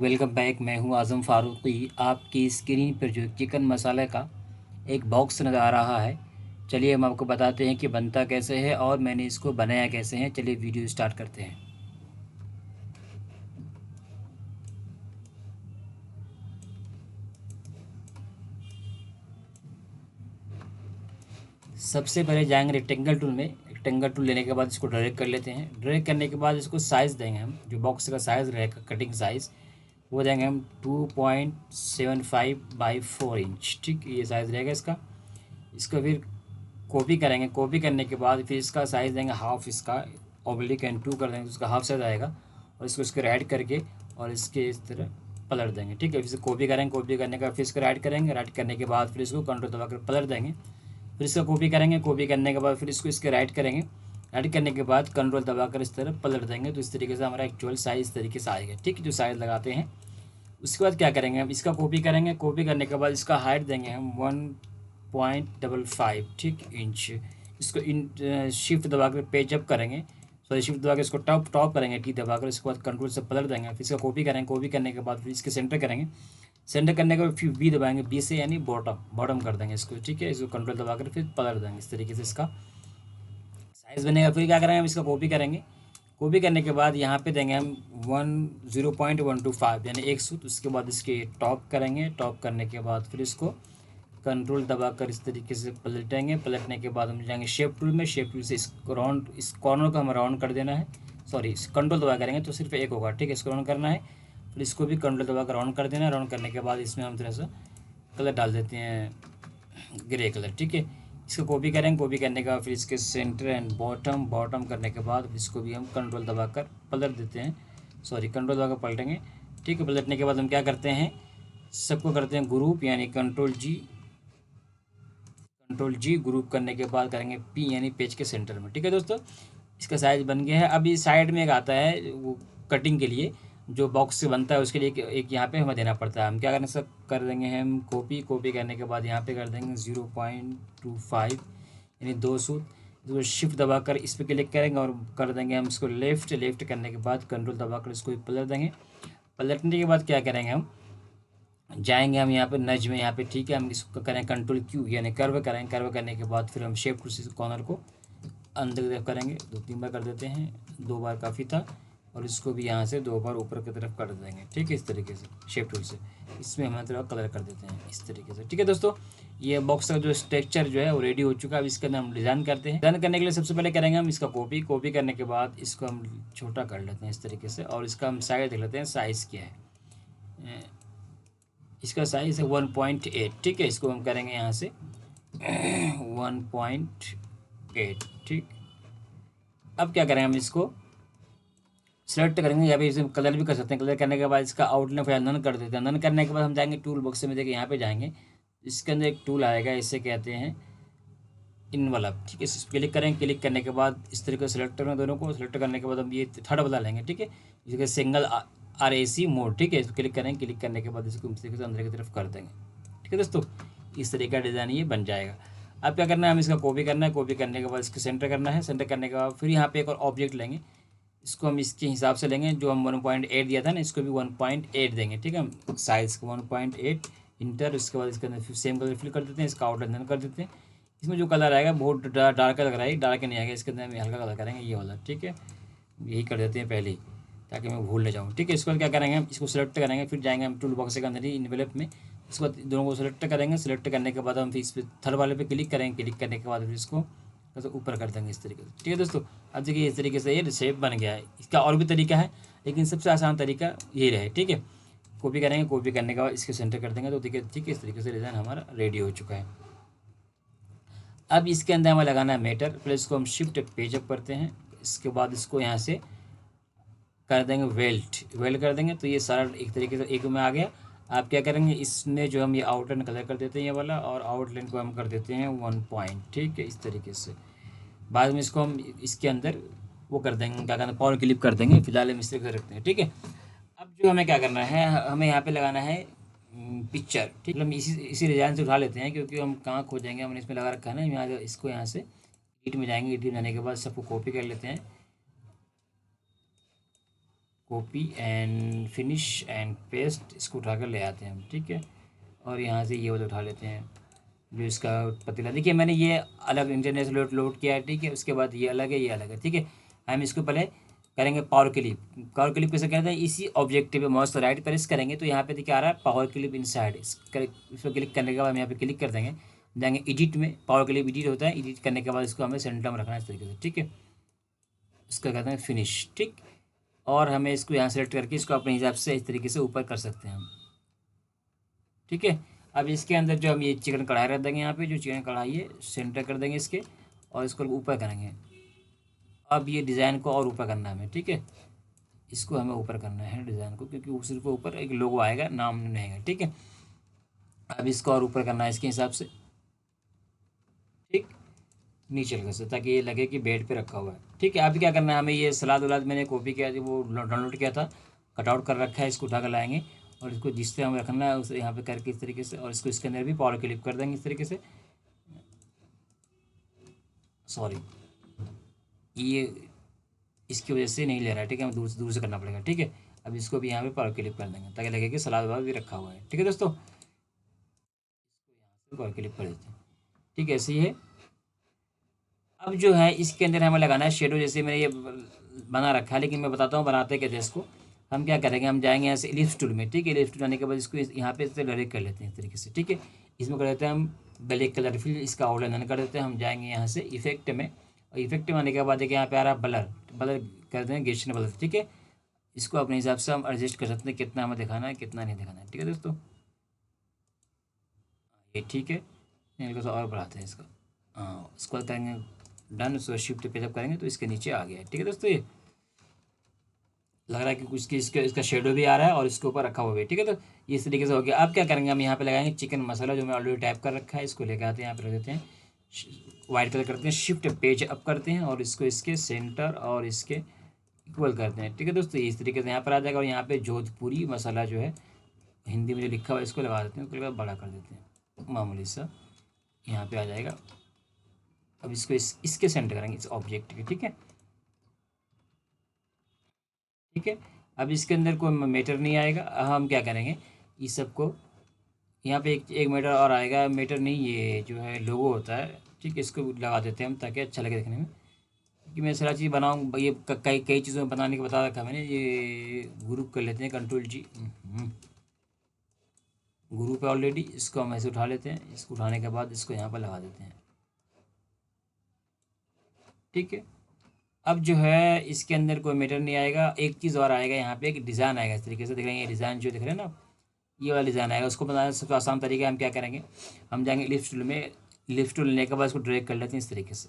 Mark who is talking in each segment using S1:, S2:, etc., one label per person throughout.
S1: Welcome back. मैं हूं आज़म फ़ारूक़ी। आपकी स्क्रीन पर जो चिकन मसाले का एक बॉक्स नज़र आ रहा है, चलिए हम आपको बताते हैं कि बनता कैसे है और मैंने इसको बनाया कैसे है। चलिए वीडियो स्टार्ट करते हैं। सबसे पहले जाएंगे रेक्टेंगल टूल में। रेक्टेंगल टूल लेने के बाद इसको ड्रैग कर लेते हैं। ड्रैग करने के बाद इसको साइज़ देंगे हम, जो बॉक्स का साइज़ रहेगा कटिंग साइज़ वो देंगे हम 2.75 बाई 4 इंच। ठीक, ये साइज़ रहेगा इसका। इसको फिर कॉपी करेंगे। कॉपी करने के बाद फिर इसका साइज़ देंगे हाफ, इसका ऑब्लिक एंड टू कर देंगे तो उसका हाफ साइज़ आएगा। और इसको ऐड करके और इसके इस तरह पलट देंगे। ठीक है, फिर इसे कॉपी करेंगे। कॉपी करने का फिर इसको ऐड करेंगे। ऐड करने के बाद फिर इसको कंट्रोल दबा कर पलट देंगे। फिर इसका कॉपी करेंगे। कॉपी करने के बाद फिर इसको इसके राइट करेंगे। ऐड करने के बाद कंट्रोल दबाकर इस तरह पलट देंगे तो इस तरीके से हमारा एक्चुअल साइज़ इस तरीके से आएगा। ठीक है, जो साइज़ लगाते हैं। उसके बाद क्या करेंगे, हम इसका कॉपी करेंगे। कॉपी करने के बाद इसका हाइट देंगे हम 1.55 ठीक इंच। इसको इन शिफ्ट दबा कर पेज अप करेंगे। सॉरी, शिफ्ट दबा कर इसको टॉप टॉप करेंगे की दबाकर। इसके बाद कंट्रोल से पलट देंगे। फिर इसका कॉपी करेंगे। कॉपी करने के बाद फिर इसके सेंटर करेंगे। सेंटर करने के बाद फिर बी दबाएंगे। बी से यानी बॉटम बॉटम कर देंगे इसको। ठीक है, इसको कंट्रोल दबाकर फिर पलट देंगे। इस तरीके से इसका साइज़ बनेगा। फिर क्या करेंगे, हम इसका कॉपी करेंगे। कॉपी करने के बाद यहाँ पे देंगे हम 0.125 यानी 1 सूत। उसके बाद इसके टॉप करेंगे। टॉप करने के बाद फिर इसको कंट्रोल दबाकर इस तरीके से पलटेंगे। पलटने के बाद हम जाएंगे शेप टूल में। शेप टूल से इस राउंड, इस कॉर्नर को हम राउंड कर देना है। सॉरी, कंट्रोल दबा करेंगे तो सिर्फ एक होगा। ठीक है, इसको राउंड करना है। फिर इसको भी कंट्रोल दबा कर राउंड कर देना है। राउंड करने के बाद इसमें हम थोड़ा सा कलर डाल देते हैं, ग्रे कलर। ठीक है, इसको कॉपी करेंगे। कॉपी करने के बाद फिर इसके सेंटर एंड बॉटम बॉटम करने के बाद इसको भी हम कंट्रोल दबाकर पलट देते हैं। सॉरी, कंट्रोल दबाकर पलटेंगे। ठीक है, पलटने के बाद हम क्या करते हैं, सबको करते हैं ग्रुप यानी कंट्रोल जी। कंट्रोल जी ग्रुप करने के बाद करेंगे पी यानी पेज के सेंटर में। ठीक है दोस्तों, इसका साइज बन गया है। अभी साइड में एक आता है वो कटिंग के लिए, जो बॉक्स से बनता है उसके लिए एक यहाँ पे हमें देना पड़ता है। हम क्या करें, सब कर देंगे हम कॉपी। कॉपी करने के बाद यहाँ पे कर देंगे 0.25 यानी 2 सूत। इसको शिफ्ट दबाकर इस पर क्लिक करेंगे और कर देंगे हम इसको लेफ्ट। लेफ्ट करने के बाद कंट्रोल दबाकर इसको पलट देंगे। पलटने के बाद क्या करेंगे, हम जाएंगे हम यहाँ पे नज में, यहाँ पे। ठीक है, हम इसको करें कंट्रोल क्यू यानी कर्व करेंगे। कर्व करने के बाद फिर हम शेप कॉर्नर को अंदर की तरफ करेंगे। 2-3 बार कर देते हैं, 2 बार काफ़ी था। और इसको भी यहाँ से 2 बार ऊपर की तरफ कर देंगे। ठीक है, इस तरीके से शेप टूल से इसमें हम थोड़ा कलर कर देते हैं इस तरीके से। ठीक है दोस्तों, ये बॉक्स का जो स्ट्रक्चर जो है वो रेडी हो चुका है। अब इसके अंदर हम डिज़ाइन करते हैं। डिज़ाइन करने के लिए सबसे पहले करेंगे हम इसका कॉपी। कॉपी करने के बाद इसको हम छोटा कर लेते हैं इस तरीके से। और इसका हम साइज देख लेते हैं, साइज़ क्या है। इसका साइज़ है 1.8। ठीक है, इसको हम करेंगे यहाँ से 1.8। ठीक, अब क्या करेंगे, हम इसको सेलेक्ट करेंगे। या फिर इसे कलर भी कर सकते हैं। कलर करने के बाद इसका आउटलाइन फिर नन कर देते हैं। नन करने के बाद हम जाएंगे टूल बॉक्स में। देखिए यहाँ पे जाएंगे, इसके अंदर एक टूल आएगा, इसे कहते हैं इनवलप। ठीक है, इस पर क्लिक करेंगे। क्लिक करने के बाद इस तरीके से सेलेक्ट करेंगे। दोनों को सेलेक्ट करने के बाद हम ये थर्ड वाला लेंगे। ठीक है, इसके सिंगल RAC मोड। ठीक है, इस पर क्लिक करेंगे। क्लिक करने के बाद इसको इस तरीके से अंदर की तरफ कर देंगे। ठीक है दोस्तों, इस तरीके का डिज़ाइन ये बन जाएगा। अब क्या करना है, हम इसका कॉपी करना है। कॉपी करने के बाद इसको सेंटर करना है। सेंटर करने के बाद फिर यहाँ पे एक और ऑब्जेक्ट लेंगे। इसको हम इसके हिसाब से लेंगे, जो हम 1.8 दिया था ना, इसको भी 1.8 देंगे। ठीक है, साइज़ को 1.8 इंटर। उसके बाद इसके अंदर फिर सेम कलर फिल कर देते हैं। इसका आउटलाइन कर देते हैं। इसमें जो कलर आएगा बहुत डार्क लग रहा है, डार्क नहीं आएगा। इसके अंदर हम हल्का कलर करेंगे, ये वाला। ठीक है, यही कर देते हैं पहले ही, ताकि मैं भूल न जाऊँ। ठीक है, इसके बाद क्या करेंगे, हम इसको सेलेक्ट करेंगे। फिर जाएंगे हम टूल बॉक्स के अंदर ही इन्वेलप में। उसके बाद दोनों को सेलेक्ट करेंगे। सेलेक्ट करने के बाद हम फिर इस पर थर्ड वाले पे क्लिक करेंगे। क्लिक करने के बाद फिर इसको तो ऊपर कर देंगे इस तरीके से। ठीक है दोस्तों, अब देखिए इस तरीके से ये शेप बन गया है। इसका और भी तरीका है, लेकिन सबसे आसान तरीका ये रहे। ठीक है, कॉपी करेंगे। कॉपी करने के बाद इसके सेंटर कर देंगे तो देखिए ठीक है, इस तरीके से डिज़ाइन हमारा रेडी हो चुका है। अब इसके अंदर हमें लगाना है मैटर। फिर इसको हम शिफ्ट पेज अप करते हैं। इसके बाद इसको यहाँ से कर देंगे वेल्ट। वेल्ट कर देंगे तो ये सारा एक तरीके से एक में आ गया। आप क्या करेंगे, इसने जो हम ये आउटलाइन कलर कर देते हैं ये वाला, और आउटलाइन को हम कर देते हैं 1 पॉइंट। ठीक है, इस तरीके से। बाद में इसको हम इसके अंदर वो कर देंगे, क्या कहते हैं, पावर क्लिप कर देंगे। फिलहाल हम इस तरीके से रखते हैं। ठीक है, अब जो हमें क्या करना है, हमें यहाँ पे लगाना है पिक्चर। ठीक है, हम इसी इसी डिज़ाइन से उठा लेते हैं, क्योंकि हम कहाँ खोजेंगे, हमने इसमें लगा रखा है ना। यहाँ इसको यहाँ से एडिट में जाएंगे। एडिट में जाने के बाद सबको कॉपी कर लेते हैं। Copy and finish and paste, इसको उठा कर ले आते हैं हम, ठीक है। और यहाँ से ये वाला उठा लेते हैं जो इसका पतीला, देखिए मैंने ये अलग इंटरनेट से लोड किया है, ठीक है। उसके बाद ये अलग है, ये अलग है, ठीक है। हम इसको पहले करेंगे पावर क्लिप। पावर क्लिप कैसे करते हैं, इसी ऑब्जेक्टिव पे माउस राइट प्रेस करेंगे तो यहाँ पे देखिए आ रहा है पावर क्लिप इनसाइड। इस पर क्लिक करने के बाद हम यहाँ पे क्लिक कर देंगे, जाएंगे एडिट में, पावर क्लिप एडिट होता है, एडिट करने के बाद इसको हमें सेंटर में रखना है इस तरीके से, ठीक है। इसका कहते हैं फिनिश, ठीक। और हमें इसको यहाँ सेलेक्ट करके इसको अपने हिसाब से इस तरीके से ऊपर कर सकते हैं हम, ठीक है। अब इसके अंदर जो हम ये चिकन कढ़ाई रख देंगे, यहाँ पे जो चिकन कढ़ाई है सेंटर कर देंगे इसके, और इसको ऊपर करेंगे। अब ये डिज़ाइन को और ऊपर करना है हमें, ठीक है। इसको हमें ऊपर करना है डिज़ाइन को, क्योंकि उसी के ऊपर एक लोगो आएगा, नाम नहीं आएगा, ठीक है। अब इसको और ऊपर करना है इसके हिसाब से, ठीक, नीचे लगा से, ताकि ये लगे कि बेड पे रखा हुआ है, ठीक है। अभी क्या करना है हमें, ये सलाद वलाद मैंने कॉपी किया थी, वो डाउनलोड किया था, कटआउट कर रखा है, इसको उठा कर लाएंगे और इसको जिस तरह हमें रखना है उसे यहाँ पे करके इस तरीके से, और इसको इसके अंदर भी पावर क्लिप कर देंगे इस तरीके से। सॉरी, ये इसकी वजह से नहीं ले रहा है, ठीक है, हमें दूर से करना पड़ेगा, ठीक है। अब इसको भी यहाँ पे पावर क्लिप कर देंगे ताकि लगे कि सलाद वलाद भी रखा हुआ है, ठीक है दोस्तों। पावर क्लिप कर देते हैं, ठीक है, ऐसे ही है। अब जो है इसके अंदर हमें लगाना है शेडो, जैसे मैंने ये बना रखा है, लेकिन मैं बताता हूँ बनाते कैसे इसको। हम क्या करेंगे, हम जाएंगे यहाँ से इलिप्स टूल में, ठीक है। इलिप्स टूल आने के बाद इसको यहाँ पे से डायरेक्ट कर लेते हैं इस तरीके से, ठीक है। इसमें कर देते हैं हम ब्लैक कलर, फिर इसका आउटलाइन कर देते हैं। हम जाएंगे यहाँ से इफेक्ट में, और इफेक्ट में आने के बाद देखिए यहाँ पे आ रहा है ब्लर, ब्लर कर देंगे गेस्शन ब्लर, ठीक है। इसको अपने हिसाब से हम एडजस्ट कर सकते हैं, कितना हमें दिखाना है कितना नहीं दिखाना है, ठीक है दोस्तों। ये ठीक है, इनको तो और बढ़ाते हैं इसका, हाँ इसको करेंगे डन। सो शिफ्ट पे जब करेंगे तो इसके नीचे आ गया, ठीक है दोस्तों। ये लग रहा है कि कुछ की इसका शेडो भी आ रहा है और इसके ऊपर रखा हुआ भी है, ठीक है। तो ये इस तरीके से हो गया। अब क्या करेंगे, हम यहाँ पे लगाएंगे चिकन मसाला जो मैं ऑलरेडी टाइप कर रखा है, इसको लेकर आते हैं यहाँ पे रख देते हैं, वाइट कलर करते हैं, शिफ्ट पेज अप करते हैं और इसको इसके सेंटर और इसके इक्वल करते हैं, ठीक है दोस्तों। इस तरीके से यहाँ पर आ जाएगा, और यहाँ पे जोधपुरी मसाला जो है हिंदी में जो लिखा हुआ है इसको लगा देते हैं, उसके बाद बड़ा कर देते हैं मामूली सा, यहाँ पे आ जाएगा। अब इसको इसके सेंटर करेंगे इस ऑब्जेक्ट के, ठीक है, ठीक है। अब इसके अंदर कोई मीटर नहीं आएगा। हम क्या करेंगे, इस सब को यहाँ पे एक मीटर और आएगा, मीटर नहीं, ये जो है लोगो होता है, ठीक है। इसको लगा देते हैं हम ताकि अच्छा लगे देखने में, क्योंकि मैं सारा चीज़ बनाऊँ, ये कई कई चीज़ों में बनाने को बता रखा मैंने। ये ग्रुप कर लेते हैं, कंट्रोल जी, ग्रुप है ऑलरेडी, इसको हम ऐसे उठा लेते हैं। इसको उठाने के बाद इसको यहाँ पर लगा देते हैं, ठीक है। अब जो है इसके अंदर कोई मीटर नहीं आएगा। एक चीज़ और आएगा, यहाँ पे एक डिज़ाइन आएगा इस तरीके से, देख रहे हैं ये डिज़ाइन जो दिख रहे हैं ना, ये वाला डिज़ाइन आएगा। उसको बनाने सबसे आसान तरीका हम क्या करेंगे, हम जाएंगे लिफ्ट टूल में, लिफ्ट टूल लेने के बाद इसको ड्रैग कर लेते हैं इस तरीके से,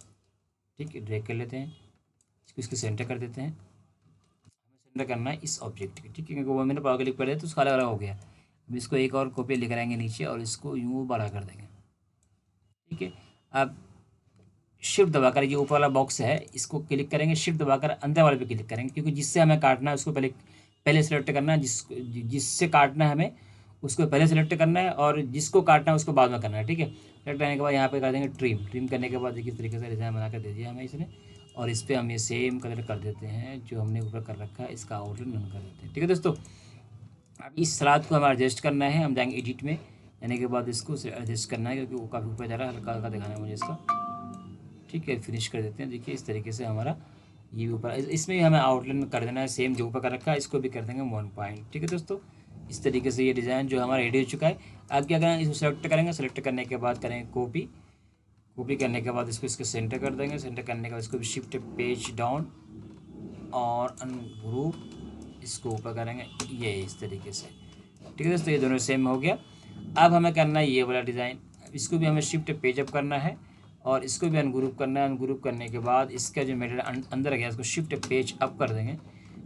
S1: ठीक है। ड्रैग कर लेते हैं इसको, इसके सेंटर कर देते हैं। हमें सेंटर करना है इस ऑब्जेक्ट के, ठीक है, क्योंकि वो मैंने पावर क्लिक कर दिया तो उसका अलग अलग हो गया। अब इसको एक और कॉपी लेकर आएंगे नीचे और इसको यूँ बड़ा कर देंगे, ठीक है। अब शिफ्ट दबाकर ये ऊपर वाला बॉक्स है इसको क्लिक करेंगे, शिफ्ट दबाकर अंदर वाले पे क्लिक करेंगे, क्योंकि जिससे हमें काटना है उसको पहले पहले सेलेक्ट करना है, जिससे काटना है हमें उसको पहले सेलेक्ट करना है, और जिसको काटना है उसको बाद में करना है, ठीक है। सेलेक्ट करने के बाद यहाँ पे कर देंगे ट्रिम, ट्रिम करने के बाद देखिए इस तरीके से डिज़ाइन बना कर दे दिया हमें इसने, और इस पर हम ये सेम कलर कर देते हैं जो हमने ऊपर कर रखा है, इसका आउटलाइन रन कर देते हैं, ठीक है दोस्तों। अब इस सलाद को हमें एडजस्ट करना है, हम जाएंगे एडिट में, यानी के बाद इसको एडजस्ट करना है क्योंकि वो काफ़ी ऊपर जा रहा है, हल्का हल्का दिखाना है मुझे इसका, ठीक है। फिनिश कर देते हैं, देखिए इस तरीके से हमारा ये भी ऊपर, इसमें भी हमें आउटलाइन कर देना है सेम जो ऊपर कर रखा है, इसको भी कर देंगे 1 पॉइंट, ठीक है दोस्तों। इस तरीके से ये डिज़ाइन जो हमारा रेडी हो चुका है। अब क्या करेंगे, इसको सेलेक्ट करेंगे, सेलेक्ट करने के बाद करेंगे कॉपी, कॉपी करने के बाद इसको इसके सेंटर कर देंगे, सेंटर करने के बाद इसको भी शिफ्ट पेज डाउन और अनग्रुप इसको ऊपर करेंगे, ये इस तरीके से, ठीक है दोस्तों। ये दोनों सेम हो गया। अब हमें करना है ये वाला डिज़ाइन, इसको भी हमें शिफ्ट पेज अप करना है और इसको भी अनग्रुप करना है। अनग्रुप करने के बाद इसका जो मटेरियल अंदर गया इसको शिफ्ट पेज अप कर देंगे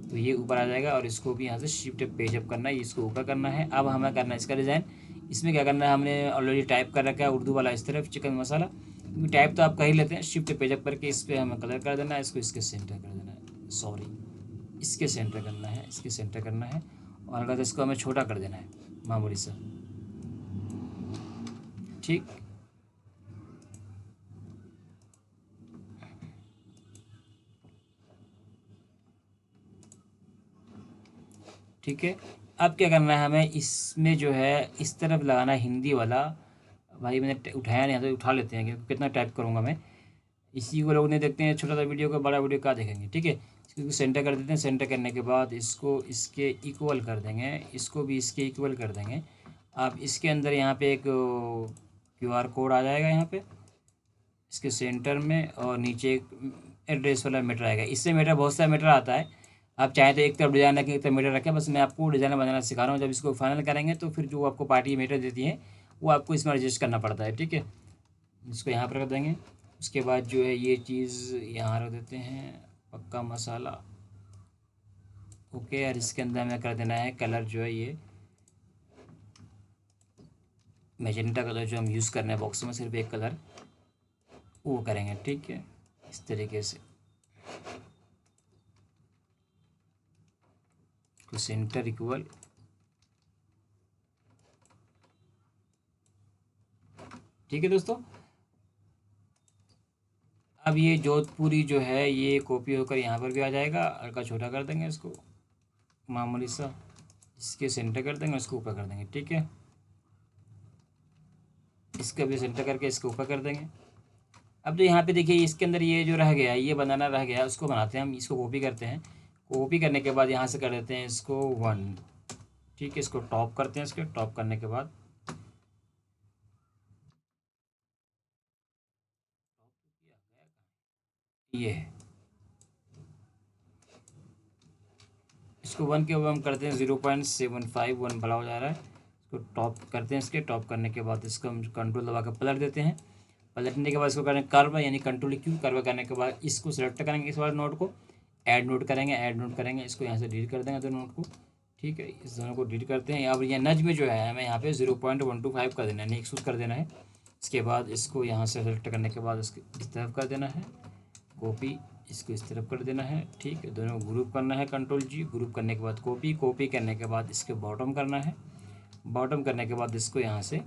S1: तो ये ऊपर आ जाएगा, और इसको भी यहाँ से शिफ्ट पेज अप करना है, इसको ऊपर करना है। अब हमें करना है इसका डिज़ाइन, इसमें क्या करना है, हमने ऑलरेडी टाइप कर रखा है उर्दू वाला इस तरफ चिकन मसाला, क्योंकि टाइप तो आप कर ही लेते हैं। शिफ्ट पेज अप करके इस पर हमें कलर कर देना है, इसको इसके सेंटर कर देना है, सॉरी इसके सेंटर करना है, इसके सेंटर करना है, और हल्का सा इसको हमें छोटा कर देना है मामूली सा, ठीक। ठीक है। अब क्या करना है हमें, इसमें जो है इस तरफ लगाना है हिंदी वाला। भाई मैंने उठाया नहीं, तो उठा लेते हैं, क्योंकि कितना टाइप करूँगा मैं। इसी को लोग नहीं देखते हैं, छोटा सा वीडियो को बड़ा वीडियो क्या देखेंगे। ठीक है, इसको सेंटर कर देते हैं। सेंटर करने के बाद इसको इसके इक्वल कर देंगे, इसको भी इसके इक्वल कर देंगे। अब इसके अंदर यहाँ पे एक QR कोड आ जाएगा यहाँ पे इसके सेंटर में, और नीचे एक एड्रेस वाला मीटर आएगा। इससे मीटर बहुत सारा मीटर आता है, आप चाहे तो एक तरफ डिज़ाइन रखें, एक तरफ मीटर रखें। बस मैं आपको डिज़ाइन बनाना सिखा रहा हूँ। जब इसको फाइनल करेंगे तो फिर जो आपको पार्टी मीटर देती है वो आपको इसमें एडजस्ट करना पड़ता है। ठीक है, इसको यहाँ पर रख देंगे। उसके बाद जो है ये चीज़ यहाँ रख देते हैं, पक्का मसाला। ओके, और इसके अंदर हमें कर देना है कलर जो है ये मैजेंटा कलर, जो हम यूज़ कर रहे हैं बॉक्स में सिर्फ एक कलर वो करेंगे। ठीक है, इस तरीके से तो सेंटर इक्वल। ठीक है दोस्तों, अब ये जोधपुरी जो है ये कॉपी होकर यहाँ पर भी आ जाएगा। हल्का छोटा कर देंगे इसको मामूली सा, इसके सेंटर कर देंगे, इसको ऊपर कर देंगे। ठीक है, इसका भी सेंटर करके इसको ऊपर कर देंगे। अब तो यहाँ पे देखिए इसके अंदर ये जो रह गया, ये बनाना रह गया, उसको बनाते हैं हम। इसको कॉपी करते हैं, कॉपी करने के बाद यहाँ से कर देते हैं इसको 1। ठीक है, इसको टॉप करते हैं। इसके टॉप करने के बाद ये इसको 1 के ऊपर हम करते हैं 0.75, 1 बड़ा हो जा रहा है। इसको टॉप करते हैं। इसके टॉप करने के बाद इसको हम कंट्रोल दबा कर पलट देते हैं। पलटने के बाद इसको करेंगे कर्व, यानी कंट्रोल क्यू। कर्व करने के बाद इसको सेलेक्ट करेंगे, इस वाले नोट को ऐड नोट करेंगे, ऐड नोट करेंगे। इसको यहाँ से डिलीट कर देंगे दोनों नोट को। ठीक है, इस दोनों को डिलीट करते हैं। अब ये नज में जो है हमें यहाँ पे 0.125 कर देना है, यानी 100 कर देना है। इसके बाद इसको यहाँ से सेलेक्ट करने के बाद इसको इस तरफ कर देना है, कॉपी, इसको इस तरफ कर देना है। ठीक है, दोनों ग्रुप करना है, कंट्रोल जी। ग्रुप करने के बाद कॉपी, कॉपी करने के बाद इसके बॉटम करना है। बॉटम करने के बाद इसको यहाँ से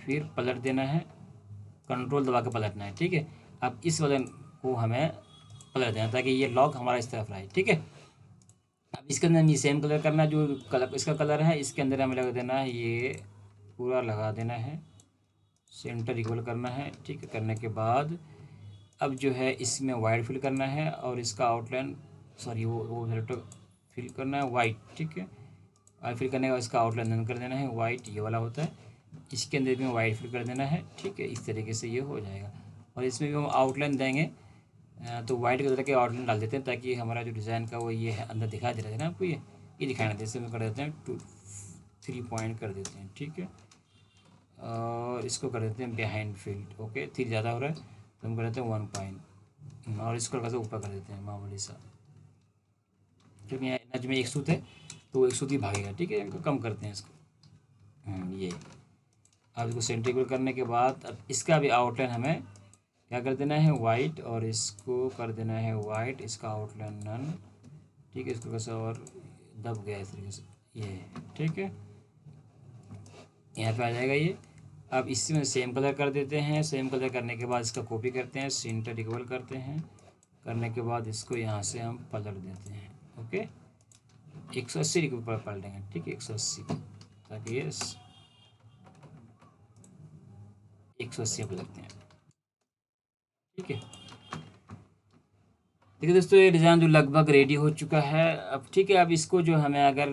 S1: फिर पलट देना है, कंट्रोल दबा के पलटना है। ठीक है, अब इस वाले को हमें पलट देना ताकि ये लॉक हमारा इस तरफ रहे। ठीक है, अब इसके अंदर ये सेम कलर करना है, जो कलर इसका कलर है इसके अंदर हमें लगा देना है, ये पूरा लगा देना है, सेंटर इक्वल करना है। ठीक है, करने के बाद अब जो है इसमें वाइट फिल करना है, और इसका आउटलाइन सॉरी वो फिल करना है वाइट। ठीक है, वाइट फिल करने के बाद इसका आउटलाइन डन कर देना है, वाइट ये वाला होता है। इसके अंदर भी वाइट फिल कर देना है। ठीक है, इस तरीके से ये हो जाएगा। और इसमें भी हम आउटलाइन देंगे, तो वाइट कलर के आउटलाइन डाल देते हैं ताकि हमारा जो डिज़ाइन का वो ये है अंदर दिखाई दे रहा है ना आपको, ये दिखाई नहीं देते। कर देते हैं 3 पॉइंट कर देते हैं। ठीक है, और इसको कर देते हैं बिहाइंड फील्ड। ओके, 3 ज़्यादा हो रहा है तो हम कर देते हैं 1 पॉइंट, और इसको कैसे ऊपर कर देते हैं मामूली सा, क्योंकि यहाँ नज में 100 है तो 100 ही भागेगा। ठीक है, इनको कम करते हैं इसको, ये। अब इसको सेंट्रिकल करने के बाद अब इसका भी आउटलाइन हमें क्या कर देना है, वाइट, और इसको कर देना है वाइट, इसका आउटलाइन नन। ठीक है, इसको कैसे और दब गया इस तरीके से ये। ठीक है, यहाँ पे आ जाएगा ये। अब इसमें सेम कलर कर देते हैं। सेम कलर करने के बाद इसका कॉपी करते हैं, सेंटर इक्वल करते हैं। करने के बाद इसको यहाँ से हम पलट देते हैं। ओके, 180 डिग्री पर पलटेंगे। ठीक है, 180 ताकि ये 180 पलटते हैं। ठीक है, देखिए दोस्तों ये डिज़ाइन जो लगभग रेडी हो चुका है। अब ठीक है, अब इसको जो हमें अगर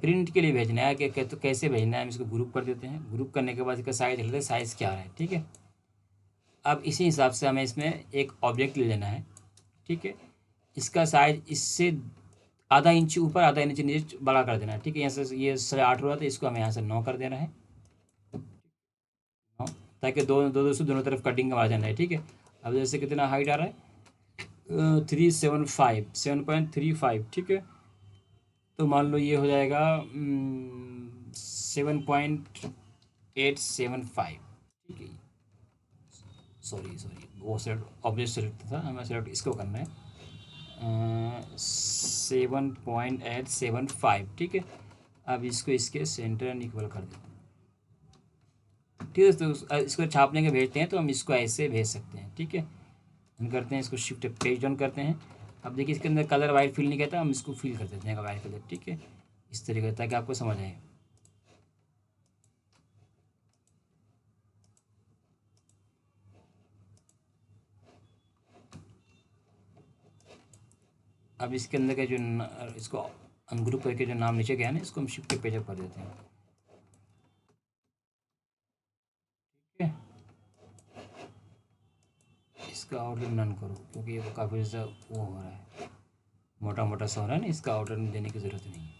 S1: प्रिंट के लिए भेजना है कि तो कैसे भेजना है, हम इसको ग्रुप कर देते हैं। ग्रुप करने के बाद इसका साइज लेते हैं, साइज़ क्या है। ठीक है, अब इसी हिसाब से हमें इसमें एक ऑब्जेक्ट ले लेना है। ठीक है, इसका साइज इससे आधा इंच ऊपर आधा इंच नीचे बड़ा कर देना है। ठीक है, यहाँ से ये 8.5 रहा था, इसको हमें यहाँ से 9 कर देना है, 9, ताकि दोनों तरफ कटिंग का मार्जिन है। ठीक है, अब जैसे कितना हाइट आ रहा है 375, 7.35। ठीक है, तो मान लो ये हो जाएगा 7.875। ठीक है, सॉरी वो सेलेक्ट ऑब्जेक्ट सेलेक्ट था, हमें सेलेक्ट इसको करना है 7.875। ठीक है, अब इसको इसके सेंटर एंड इक्वल कर देते हैं। ठीक है, तो इसको छापने के भेजते हैं तो हम इसको ऐसे भेज सकते हैं। ठीक है, हम करते हैं इसको शिफ्ट पेज डाउन करते हैं, अब देखिए इसके अंदर कलर वाइट फील नहीं करता, हम इसको फील कर देते हैं वाइट कलर, ठीक है, इस तरीके से, ताकि आपको समझ आए। अब इसके अंदर का जो इसको अनग्रुप करके जो नाम नीचे गया ना, इसको हम शिफ्ट के पेज अप कर देते हैं, ठीक है। इसका आउटलाइन नन करो, क्योंकि ये काफ़ी ज़्यादा वो हो रहा है, मोटा मोटा सा हो रहा है ना, इसका आउटलाइन देने की ज़रूरत नहीं है।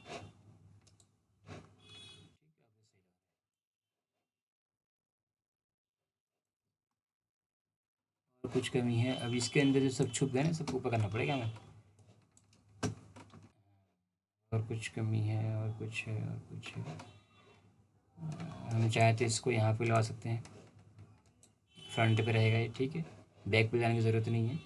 S1: और कुछ कमी है, अब इसके अंदर जो सब छुप गए ना, सबको ऊपर करना पड़ेगा हमें। और कुछ कमी है, और कुछ है, और कुछ है। हम चाहे तो इसको यहाँ पे लगा सकते हैं, फ्रंट पे रहेगा ये, ठीक है, बैक पे जाने की ज़रूरत नहीं है।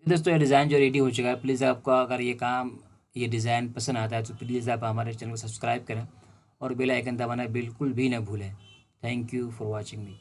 S1: दोस्तों ये डिज़ाइन जो रेडी हो चुका है, प्लीज़ आपका अगर ये काम, ये डिज़ाइन पसंद आता है तो प्लीज़ आप हमारे चैनल को सब्सक्राइब करें और बेल आइकन दबाना बिल्कुल भी ना भूलें। Thank you for watching me.